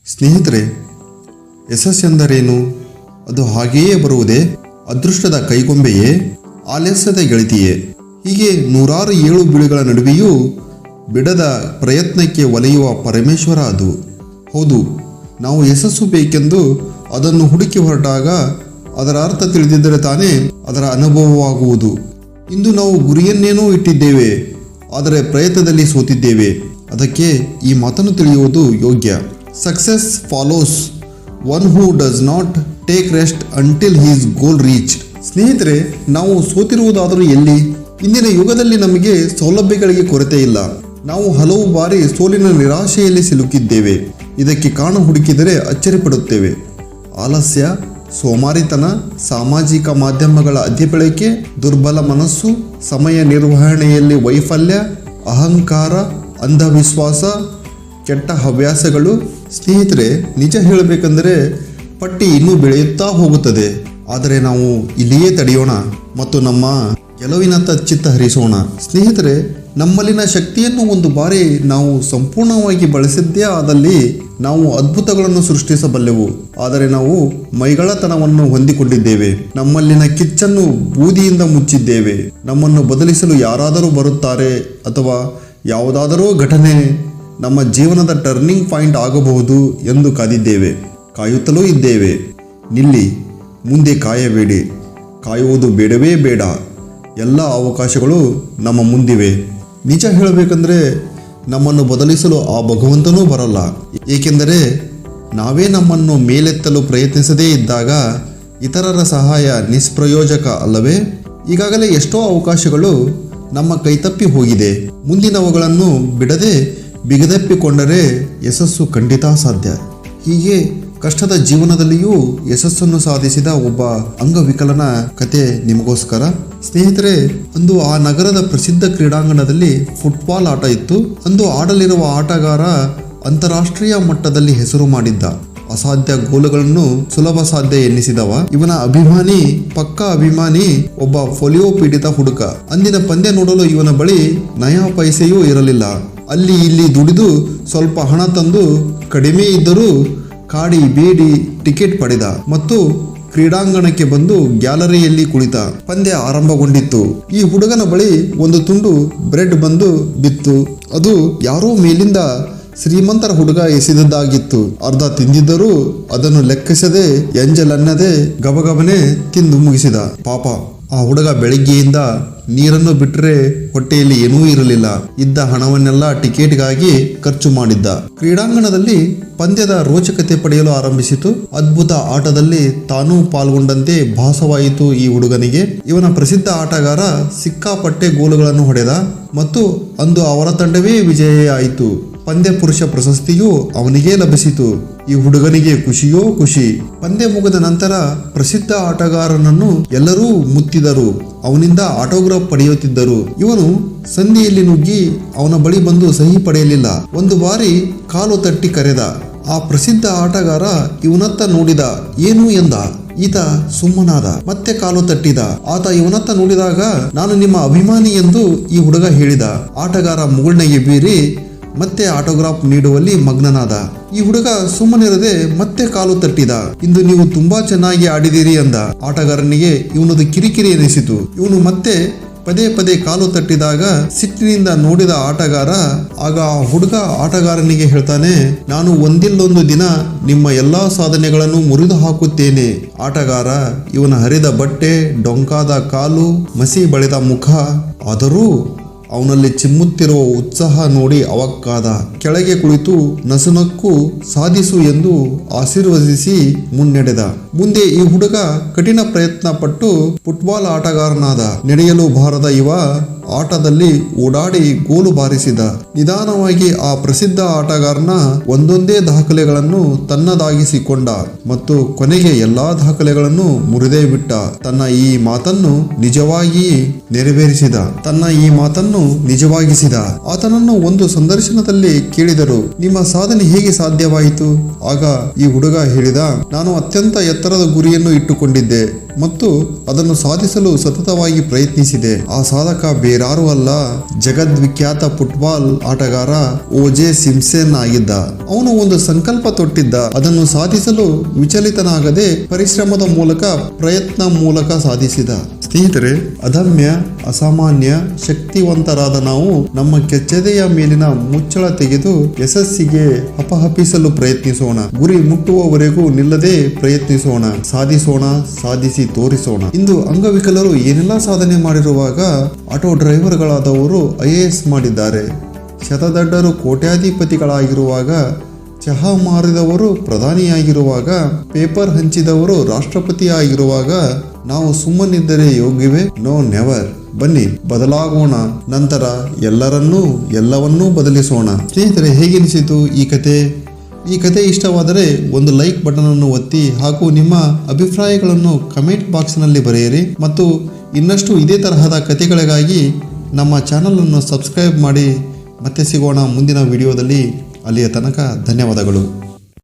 ಸ್ನೇಹಿತರೆ, ಯಶಸ್ಸೆಂದರೇನು? ಅದು ಹಾಗೆಯೇ ಬರುವುದೇ? ಅದೃಷ್ಟದ ಕೈಗೊಂಬೆಯೇ? ಆಲಸ್ಯದ ಗೆಳತಿಯೇ? ಹೀಗೆ ನೂರಾರು ಏಳು ಬೀಳುಗಳ ನಡುವೆಯೂ ಬಿಡದ ಪ್ರಯತ್ನಕ್ಕೆ ಒಲೆಯುವ ಪರಮೇಶ್ವರ ಅದು. ಹೌದು, ನಾವು ಯಶಸ್ಸು ಬೇಕೆಂದು ಅದನ್ನು ಹುಡುಕಿ ಹೊರಟಾಗ ಅದರ ಅರ್ಥ ತಿಳಿದಿದ್ದರೆ ತಾನೇ ಅದರ ಅನುಭವವಾಗುವುದು. ಇಂದು ನಾವು ಗುರಿಯನ್ನೇನೋ ಇಟ್ಟಿದ್ದೇವೆ, ಆದರೆ ಪ್ರಯತ್ನದಲ್ಲಿ ಸೋತಿದ್ದೇವೆ. ಅದಕ್ಕೆ ಈ ಮಾತನ್ನು ತಿಳಿಯುವುದು ಯೋಗ್ಯ. Success follows one who does not take rest until his goal reach. ಸ್ನೇಹಿತರೆ, ನಾವು ಸೋತಿರುವುದಾದರೂ ಎಲ್ಲಿ? ಇಂದಿನ ಯುಗದಲ್ಲಿ ನಮಗೆ ಸೌಲಭ್ಯಗಳಿಗೆ ಕೊರತೆ ಇಲ್ಲ. ನಾವು ಹಲವು ಬಾರಿ ಸೋಲಿನ ನಿರಾಶೆಯಲ್ಲಿ ಸಿಲುಕಿದ್ದೇವೆ. ಇದಕ್ಕೆ ಕಾರಣ ಹುಡುಕಿದರೆ ಅಚ್ಚರಿಪಡುತ್ತೇವೆ. ಆಲಸ್ಯ, ಸೋಮಾರಿತನ, ಸಾಮಾಜಿಕ ಮಾಧ್ಯಮಗಳ ಅತಿಬಳಕೆ, ದುರ್ಬಲ ಮನಸ್ಸು, ಸಮಯ ನಿರ್ವಹಣೆಯಲ್ಲಿ ವೈಫಲ್ಯ, ಅಹಂಕಾರ, ಅಂಧವಿಶ್ವಾಸ, ಕೆಟ್ಟ ಹವ್ಯಾಸಗಳು. ಸ್ನೇಹಿತರೆ, ನಿಜ ಹೇಳಬೇಕೆಂದರೆ ಪಟ್ಟಿ ಇನ್ನೂ ಬೆಳೆಯುತ್ತಾ ಹೋಗುತ್ತದೆ. ಆದರೆ ನಾವು ಇಲ್ಲಿಯೇ ತಡೆಯೋಣ ಮತ್ತು ನಮ್ಮ ಗೆಲುವಿನತ್ತ ಚಿತ್ತ ಹರಿಸೋಣ. ಸ್ನೇಹಿತರೆ, ನಮ್ಮಲ್ಲಿನ ಶಕ್ತಿಯನ್ನು ಒಂದು ಬಾರಿ ನಾವು ಸಂಪೂರ್ಣವಾಗಿ ಬಳಸಿದ್ದೇ ಆದಲ್ಲಿ ನಾವು ಅದ್ಭುತಗಳನ್ನು ಸೃಷ್ಟಿಸಬಲ್ಲೆವು. ಆದರೆ ನಾವು ಮೈಗಳತನವನ್ನು ಹೊಂದಿಕೊಂಡಿದ್ದೇವೆ. ನಮ್ಮಲ್ಲಿನ ಕಿಚ್ಚನ್ನು ಬೂದಿಯಿಂದ ಮುಚ್ಚಿದ್ದೇವೆ. ನಮ್ಮನ್ನು ಬದಲಿಸಲು ಯಾರಾದರೂ ಬರುತ್ತಾರೆ ಅಥವಾ ಯಾವುದಾದರೂ ಘಟನೆ ನಮ್ಮ ಜೀವನದ ಟರ್ನಿಂಗ್ ಪಾಯಿಂಟ್ ಆಗಬಹುದು ಎಂದು ಕಾದಿದ್ದೇವೆ. ಕಾಯುತ್ತಲೂ ಇದ್ದೇವೆ. ನಿಲ್ಲಿ, ಮುಂದೆ ಕಾಯಬೇಡಿ. ಕಾಯುವುದು ಬೇಡವೇ ಬೇಡ. ಎಲ್ಲ ಅವಕಾಶಗಳು ನಮ್ಮ ಮುಂದಿವೆ. ನಿಜ ಹೇಳಬೇಕಂದ್ರೆ ನಮ್ಮನ್ನು ಬದಲಿಸಲು ಆ ಭಗವಂತನೂ ಬರಲ್ಲ. ಏಕೆಂದರೆ ನಾವೇ ನಮ್ಮನ್ನು ಮೇಲೆತ್ತಲು ಪ್ರಯತ್ನಿಸದೇ ಇದ್ದಾಗ ಇತರರ ಸಹಾಯ ನಿಷ್ಪ್ರಯೋಜಕ ಅಲ್ಲವೇ? ಈಗಾಗಲೇ ಎಷ್ಟೋ ಅವಕಾಶಗಳು ನಮ್ಮ ಕೈತಪ್ಪಿ ಹೋಗಿದೆ. ಮುಂದಿನವುಗಳನ್ನು ಬಿಡದೆ ಬಿಗದಪ್ಪಿಕೊಂಡರೆ ಯಶಸ್ಸು ಖಂಡಿತ ಸಾಧ್ಯ. ಹೀಗೆ ಕಷ್ಟದ ಜೀವನದಲ್ಲಿಯೂ ಯಶಸ್ಸನ್ನು ಸಾಧಿಸಿದ ಒಬ್ಬ ಅಂಗವಿಕಲನ ಕತೆ ನಿಮಗೋಸ್ಕರ. ಸ್ನೇಹಿತರೆ, ಅಂದು ಆ ನಗರದ ಪ್ರಸಿದ್ಧ ಕ್ರೀಡಾಂಗಣದಲ್ಲಿ ಫುಟ್ಬಾಲ್ ಆಟ ಇತ್ತು. ಅಂದು ಆಡಲಿರುವ ಆಟಗಾರ ಅಂತಾರಾಷ್ಟ್ರೀಯ ಮಟ್ಟದಲ್ಲಿ ಹೆಸರು ಮಾಡಿದ್ದ. ಅಸಾಧ್ಯ ಗೋಲುಗಳನ್ನು ಸುಲಭ ಸಾಧ್ಯ ಎನ್ನಿಸಿದವ. ಇವನ ಅಭಿಮಾನಿ, ಪಕ್ಕಾ ಅಭಿಮಾನಿ, ಒಬ್ಬ ಪೋಲಿಯೋ ಪೀಡಿತ ಹುಡುಗ. ಅಂದಿನ ಪಂದ್ಯ ನೋಡಲು ಇವನ ಬಳಿ ನಯಾ ಪೈಸೆಯೂ ಇರಲಿಲ್ಲ. ಅಲ್ಲಿ ಇಲ್ಲಿ ದುಡಿದು ಸ್ವಲ್ಪ ಹಣ ತಂದು ಕಡಿಮೆ ಇದ್ದರೂ ಕಾಡಿ ಬೇಡಿ ಟಿಕೆಟ್ ಪಡೆದ ಮತ್ತು ಕ್ರೀಡಾಂಗಣಕ್ಕೆ ಬಂದು ಗ್ಯಾಲರಿಯಲ್ಲಿ ಕುಳಿತ. ಪಂದ್ಯ ಆರಂಭಗೊಂಡಿತ್ತು. ಈ ಹುಡುಗನ ಬಳಿ ಒಂದು ತುಂಡು ಬ್ರೆಡ್ ಬಂದು ಬಿತ್ತು. ಅದು ಯಾರೋ ಮೇಲಿಂದ ಶ್ರೀಮಂತರ ಹುಡುಗ ಎಸೆದದ್ದಾಗಿತ್ತು. ಅರ್ಧ ತಿಂದಿದ್ದರೂ ಅದನ್ನು ಲೆಕ್ಕಿಸದೆ ಎಂಜಲನ್ನದೆ ಗಬಗಬನೆ ತಿಂದು ಮುಗಿಸಿದ. ಪಾಪ ಆ ಹುಡುಗ ಬೆಳಗ್ಗೆಯಿಂದ ನೀರನ್ನು ಬಿಟ್ಟರೆ ಹೊಟ್ಟೆಯಲ್ಲಿ ಏನೂ ಇರಲಿಲ್ಲ. ಇದ್ದ ಹಣವನ್ನೆಲ್ಲ ಟಿಕೆಟ್ಗಾಗಿ ಖರ್ಚು ಮಾಡಿದ್ದ. ಕ್ರೀಡಾಂಗಣದಲ್ಲಿ ಪಂದ್ಯದ ರೋಚಕತೆ ಪಡೆಯಲು ಆರಂಭಿಸಿತು. ಅದ್ಭುತ ಆಟದಲ್ಲಿ ತಾನೂ ಪಾಲ್ಗೊಂಡಂತೆ ಭಾಸವಾಯಿತು ಈ ಹುಡುಗನಿಗೆ. ಇವನ ಪ್ರಸಿದ್ಧ ಆಟಗಾರ ಸಿಕ್ಕಾಪಟ್ಟೆ ಗೋಲುಗಳನ್ನು ಹೊಡೆದ ಮತ್ತು ಅಂದು ಅವರ ತಂಡವೇ ವಿಜಯಿಯಾಯಿತು. ಪಂದ್ಯ ಪುರುಷ ಪ್ರಶಸ್ತಿಯೂ ಅವನಿಗೇ ಲಭಿಸಿತು. ಈ ಹುಡುಗನಿಗೆ ಖುಷಿಯೋ ಖುಷಿ. ಪಂದ್ಯ ಮುಗಿದ ನಂತರ ಪ್ರಸಿದ್ಧ ಆಟಗಾರನನ್ನು ಎಲ್ಲರೂ ಮುತ್ತಿದರು. ಅವನಿಂದ ಆಟೋಗ್ರಾಫ್ ಪಡೆಯುತ್ತಿದ್ದರು. ಇವನು ಸಂಧಿಯಲ್ಲಿ ನುಗ್ಗಿ ಅವನ ಬಳಿ ಬಂದು ಸಹಿ ಪಡೆಯಲಿಲ್ಲ. ಒಂದು ಬಾರಿ ಕಾಲು ತಟ್ಟಿ ಕರೆದ. ಆ ಪ್ರಸಿದ್ಧ ಆಟಗಾರ ಇವನತ್ತ ನೋಡಿದ. ಏನು ಎಂದ. ಈತ ಸುಮ್ಮನಾದ. ಮತ್ತೆ ಕಾಲು ತಟ್ಟಿದ. ಆತ ಇವನತ್ತ ನೋಡಿದಾಗ, ನಾನು ನಿಮ್ಮ ಅಭಿಮಾನಿ ಎಂದು ಈ ಹುಡುಗ ಹೇಳಿದ. ಆಟಗಾರ ಮುಗುಳ್ನಗೆ ಬೀರಿ ಮತ್ತೆ ಆಟೋಗ್ರಾಫ್ ನೀಡುವಲ್ಲಿ ಮಗ್ನನಾದ. ಈ ಹುಡುಗ ಸುಮ್ಮನಿರದೆ ಮತ್ತೆ ಕಾಲು ತಟ್ಟಿದ. ಇಂದು ನೀವು ತುಂಬಾ ಚೆನ್ನಾಗಿ ಆಡಿದಿರಿ ಅಂದ. ಆಟಗಾರನಿಗೆ ಇವನದು ಕಿರಿಕಿರಿ ಎನಿಸಿತು. ಇವನು ಮತ್ತೆ ಪದೇ ಪದೇ ಕಾಲು ತಟ್ಟಿದಾಗ ಸಿಟ್ಟಿನಿಂದ ನೋಡಿದ ಆಟಗಾರ, ಆಗ ಆ ಹುಡುಗ ಆಟಗಾರನಿಗೆ ಹೇಳ್ತಾನೆ, ನಾನು ಒಂದಿಲ್ಲೊಂದು ದಿನ ನಿಮ್ಮ ಎಲ್ಲಾ ಸಾಧನೆಗಳನ್ನು ಮುರಿದು ಹಾಕುತ್ತೇನೆ. ಆಟಗಾರ ಇವನ ಹರಿದ ಬಟ್ಟೆ, ಡೊಂಕಾದ ಕಾಲು, ಮಸಿ ಬಳಿದ ಮುಖ, ಆದರೂ ಅವನಲ್ಲಿ ಚಿಮ್ಮುತ್ತಿರುವ ಉತ್ಸಾಹ ನೋಡಿ ಅವಕ್ಕಾದ. ಕೆಳಗೆ ಕುಳಿತು ನಸುನಕ್ಕು ಸಾಧಿಸು ಎಂದು ಆಶೀರ್ವದಿಸಿ ಮುನ್ನಡೆದ. ಮುಂದೆ ಈ ಹುಡುಗ ಕಠಿಣ ಪ್ರಯತ್ನ ಪಟ್ಟು ಫುಟ್ಬಾಲ್ ಆಟಗಾರನಾದ. ನಡೆಯಲು ಬಾರದ ಇವ ಆಟದಲ್ಲಿ ಓಡಾಡಿ ಗೋಲು ಬಾರಿಸಿದ. ನಿಧಾನವಾಗಿ ಆ ಪ್ರಸಿದ್ಧ ಆಟಗಾರನ ಒಂದೊಂದೇ ದಾಖಲೆಗಳನ್ನು ತನ್ನದಾಗಿಸಿಕೊಂಡ ಮತ್ತು ಕೊನೆಗೆ ಎಲ್ಲಾ ದಾಖಲೆಗಳನ್ನು ಮುರಿದೇ ಬಿಟ್ಟ. ತನ್ನ ಈ ಮಾತನ್ನು ನಿಜವಾಗಿಸಿದ. ಆತನನ್ನು ಒಂದು ಸಂದರ್ಶನದಲ್ಲಿ ಕೇಳಿದರು, ನಿಮ್ಮ ಸಾಧನೆ ಹೇಗೆ ಸಾಧ್ಯವಾಯಿತು? ಆಗ ಈ ಹುಡುಗ ಹೇಳಿದ, ನಾನು ಅತ್ಯಂತ ಎತ್ತರದ ಗುರಿಯನ್ನು ಇಟ್ಟುಕೊಂಡಿದ್ದೆ. ಮತ್ತು ಅದನ್ನು ಸಾಧಿಸಲು ಸತತವಾಗಿ ಪ್ರಯತ್ನಿಸಿದೆ. ಆ ಸಾಧಕ ಬೇರಾರೂ ಅಲ್ಲ, ಜಗದ್ವಿಖ್ಯಾತ ಫುಟ್ಬಾಲ್ ಆಟಗಾರ ಓಜೆ ಸಿಂಪ್ಸನ್ ಆಗಿದ್ದ. ಅವನು ಒಂದು ಸಂಕಲ್ಪ ತೊಟ್ಟಿದ್ದ. ಅದನ್ನು ಸಾಧಿಸಲು ವಿಚಲಿತನಾಗದೆ ಪರಿಶ್ರಮದ ಮೂಲಕ, ಪ್ರಯತ್ನ ಮೂಲಕ ಸಾಧಿಸಿದ. ಸ್ನೇಹಿತರೆ, ಅದಮ್ಯ, ಅಸಾಮಾನ್ಯ, ಶಕ್ತಿವಂತರಾದ ನಾವು ನಮ್ಮ ಕೆಚ್ಚೆದೆಯ ಮೇಲಿನ ಮುಚ್ಚಳ ತೆಗೆದು ಯಶಸ್ಸಿಗೆ ಹಪಹಪಿಸಲು ಪ್ರಯತ್ನಿಸೋಣ. ಗುರಿ ಮುಟ್ಟುವವರೆಗೂ ನಿಲ್ಲದೆ ಪ್ರಯತ್ನಿಸೋಣ. ಸಾಧಿಸೋಣ, ಸಾಧಿಸಿ ತೋರಿಸೋಣ. ಇಂದು ಅಂಗವಿಕಲರು ಏನೆಲ್ಲ ಸಾಧನೆ ಮಾಡಿರುವಾಗ ಆಟೋ ಡ್ರೈವರ್ಗಳಾದವರು IAS ಮಾಡಿದ್ದಾರೆ. ಶತದಡ್ಡರು ಕೋಟ್ಯಾಧಿಪತಿಗಳಾಗಿರುವಾಗ, ಚಹಾ ಮಾರಿದವರು ಪ್ರಧಾನಿಯಾಗಿರುವಾಗ, ಪೇಪರ್ ಹಂಚಿದವರು ರಾಷ್ಟ್ರಪತಿ ಆಗಿರುವಾಗ ನಾವು ಸುಮ್ಮನಿದ್ದರೆ ಯೋಗ್ಯವೇ? No, never. ಬನ್ನಿ ಬದಲಾಗೋಣ. ನಂತರ ಎಲ್ಲವನ್ನೂ ಬದಲಿಸೋಣ. ಸ್ನೇಹಿತರೆ, ಹೇಗೆನಿಸಿತು ಈ ಕತೆ? ಈ ಕತೆ ಇಷ್ಟವಾದರೆ ಒಂದು ಲೈಕ್ ಬಟನ್ ಅನ್ನು ಒತ್ತಿ ಹಾಗೂ ನಿಮ್ಮ ಅಭಿಪ್ರಾಯಗಳನ್ನು ಕಮೆಂಟ್ ಬಾಕ್ಸ್ನಲ್ಲಿ ಬರೆಯಿರಿ. ಮತ್ತು ಇನ್ನಷ್ಟು ಇದೇ ತರಹದ ಕತೆಗಳಿಗಾಗಿ ನಮ್ಮ ಚಾನಲ್ ಅನ್ನು ಸಬ್ಸ್ಕ್ರೈಬ್ ಮಾಡಿ. ಮತ್ತೆ ಸಿಗೋಣ ಮುಂದಿನ ವಿಡಿಯೋದಲ್ಲಿ. ಅಲ್ಲಿಯ ತನಕ ಧನ್ಯವಾದಗಳು.